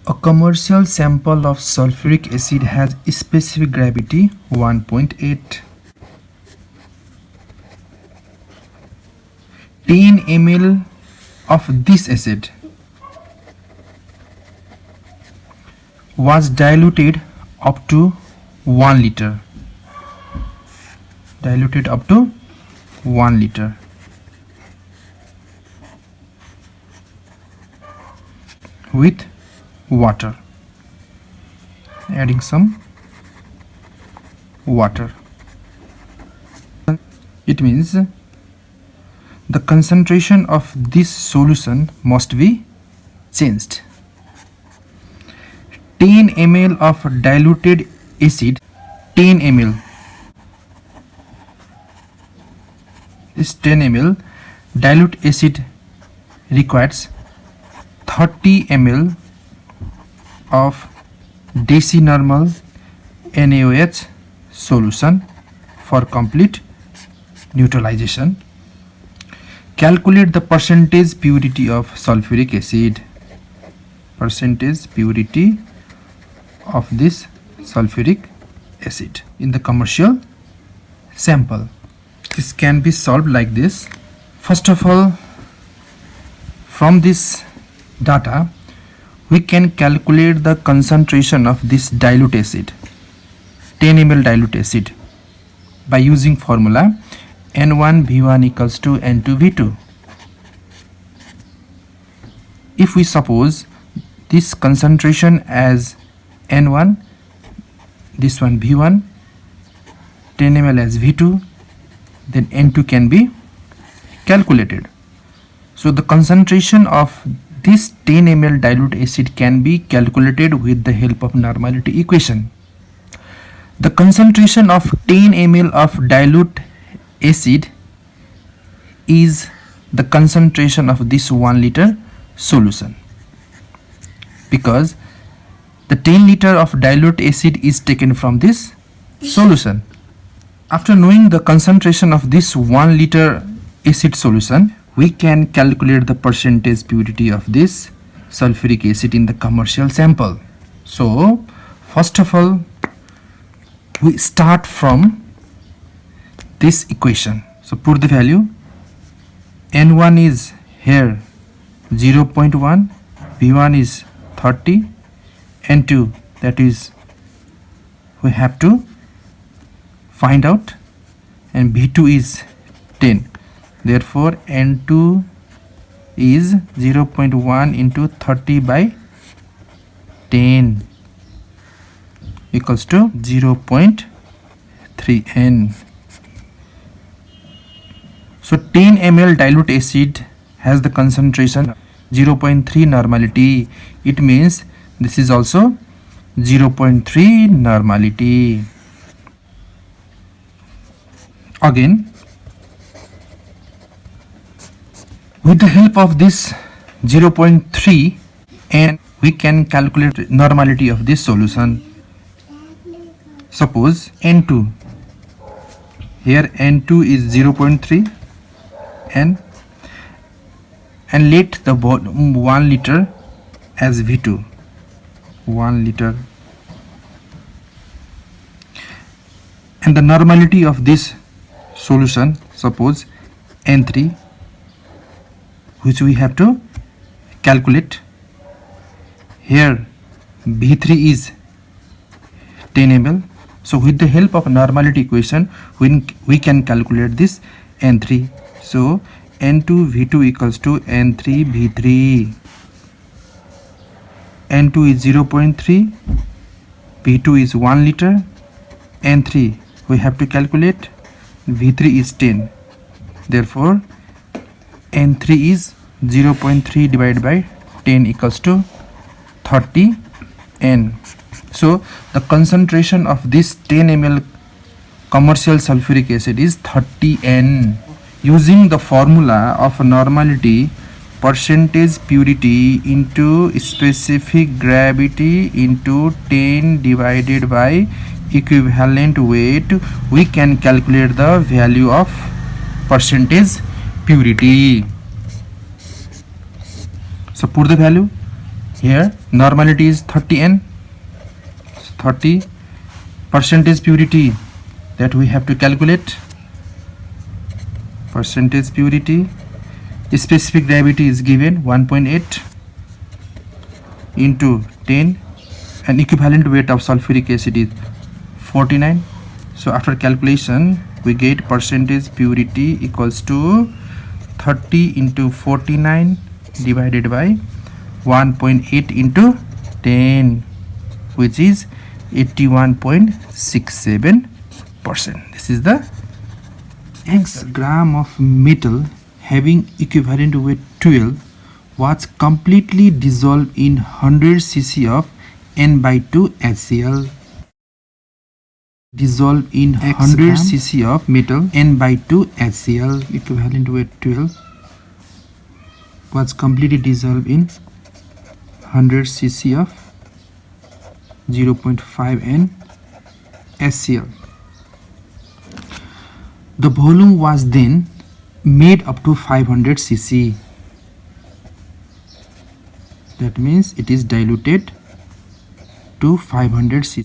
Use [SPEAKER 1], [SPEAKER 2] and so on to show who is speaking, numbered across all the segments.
[SPEAKER 1] A commercial sample of sulfuric acid has specific gravity 1.8. 10 ml of this acid was diluted up to 1 liter. Diluted up to 1 liter. With water. Adding some water. It means the concentration of this solution must be changed. 10 ml of diluted acid, 10 ml. This 10 ml dilute acid requires 30 ml of decinormal NaOH solution for complete neutralization. Calculate the percentage purity of sulfuric acid. Percentage purity of this sulfuric acid in the commercial sample. This can be solved like this. First of all, from this data, we can calculate the concentration of this dilute acid, 10 ml dilute acid, by using formula N1V1 equals to N2V2. If we suppose this concentration as N1, this one V1, 10 ml as V2, then N2 can be calculated. So the concentration of this 10 ml dilute acid can be calculated with the help of normality equation. The concentration of 10 ml of dilute acid is the concentration of this 1 liter solution, because the 10 liter of dilute acid is taken from this solution. After knowing the concentration of this 1 liter acid solution, we can calculate the percentage purity of this sulfuric acid in the commercial sample. So first of all, we start from this equation. So put the value. N1 is here 0.1, V1 is 30, N2, that is we have to find out, and V2 is 10. Therefore N2 is 0.1 into 30 by 10 equals to 0.3 N. So 10 ml dilute acid has the concentration 0.3 normality. It means this is also 0.3 normality. Again, with the help of this 0.3, and we can calculate normality of this solution. Suppose N2, here N2 is 0.3 and let the 1 liter as V2, 1 liter, and the normality of this solution, suppose N3, which we have to calculate. Here V3 is 10 ml. So with the help of normality equation, we can calculate this N3. So N2 V2 equals to N3 V3. N2 is 0.3, V2 is 1 liter, N3 we have to calculate, V3 is 10. Therefore N3 is 0.3 divided by 10 equals to 30 N. So the concentration of this 10 ml commercial sulfuric acid is 30 N. Using the formula of normality, percentage purity into specific gravity into 10 divided by equivalent weight, we can calculate the value of percentage purity. So put the value. Here normality is 30N, 30 percentage purity that we have to calculate. Percentage purity, specific gravity is given 1.8 into 10, and equivalent weight of sulfuric acid is 49. So after calculation we get percentage purity equals to 30 into 49 divided by 1.8 into 10, which is 81.67%. This is the X gram of metal having equivalent weight 12 was completely dissolved in 100 cc of N/2 HCl. Dissolved in 100 cc of metal N/2 HCl, equivalent weight 12, was completely dissolved in 100 cc of 0.5 N HCl. The volume was then made up to 500 cc. That means it is diluted to 500 cc.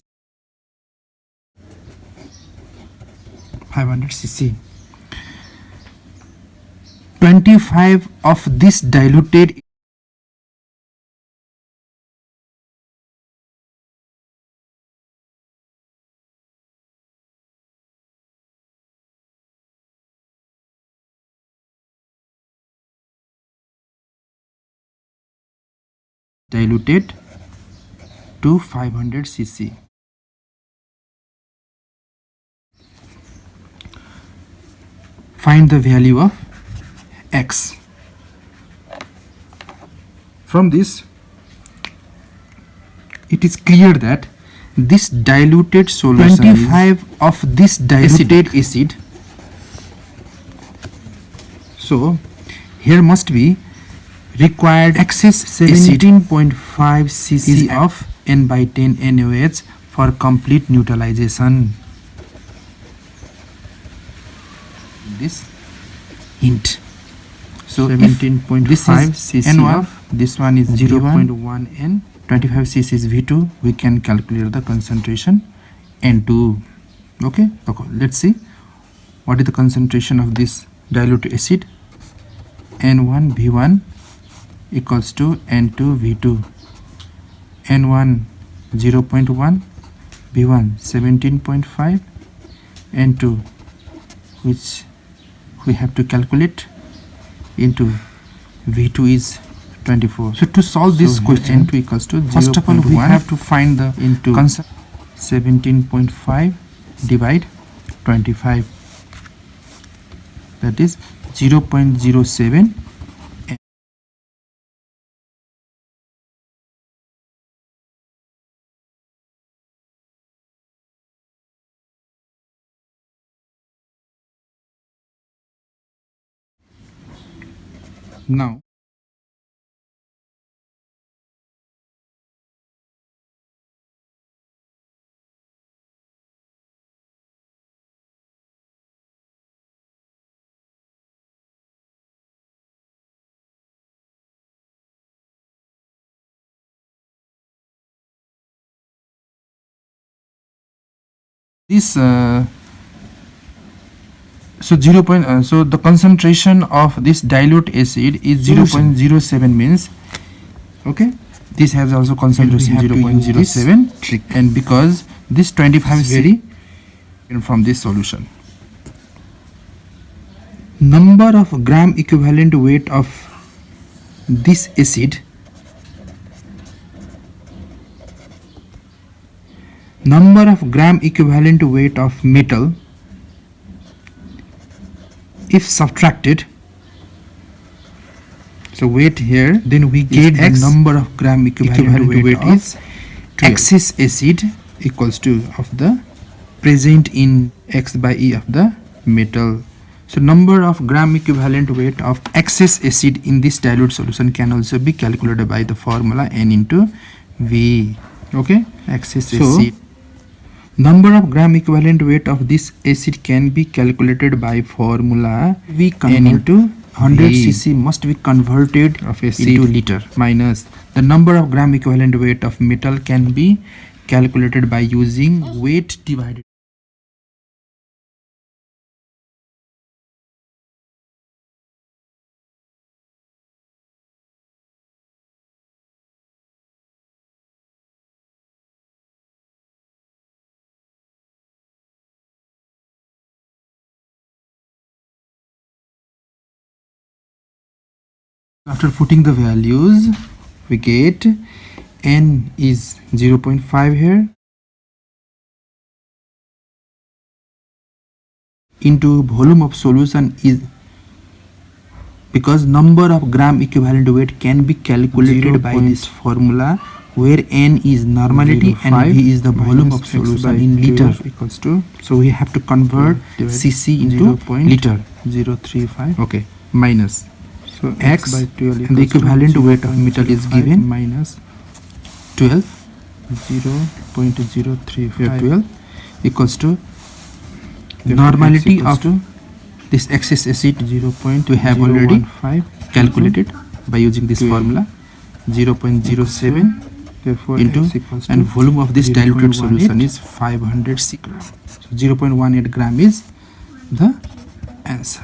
[SPEAKER 1] 500 cc. 25 of this diluted to 500 cc. Find the value of X. From this, it is clear that this diluted solution 25 of this diluted acid. So here must be required excess 17.5 cc of N/10 NaOH for complete neutralization. This hint. So 17.5 cc N1, of this one is 0.1 N, 25 cc is V2. We can calculate the concentration N2. Okay, let's see what is the concentration of this dilute acid. N1 V1 equals to N2 V2. N1 0.1, V1 17.5, N2, which we have to calculate into V2 is 24. So to solve this question, N2 equals to 0. First of all, we have to find the into 17.5 divide 25. That is 0.07. Now this so the concentration of this dilute acid is 0.07 means, okay, this has also concentration 0.07, and because this 25 is very from this solution. Number of gram equivalent weight of this acid, number of gram equivalent weight of metal if subtracted, so weight here, then we get X number of gram equivalent weight is excess acid equals to of the present in X by E of the metal. So number of gram equivalent weight of excess acid in this dilute solution can also be calculated by the formula N into V. Okay, excess acid. Number of gram equivalent weight of this acid can be calculated by formula V N into 100
[SPEAKER 2] V
[SPEAKER 1] cc must be converted
[SPEAKER 2] of a
[SPEAKER 1] into liter minus the number of gram equivalent weight of metal can be calculated by using weight divided. After putting the values, we get N is 0.5 here into volume of solution is because number of gram equivalent weight can be calculated by this formula where N is normality and V is the volume of solution in liter equals to, so we have to convert cc into liter 0.35, okay, minus, so x by 12 and the equivalent weight of metal is given minus 12 0.035 12 equals to normality of this excess acid 0. We have already calculated by using this formula 0.07 therefore into and volume of this diluted solution is 506 gram. So 0.18 gram is the answer.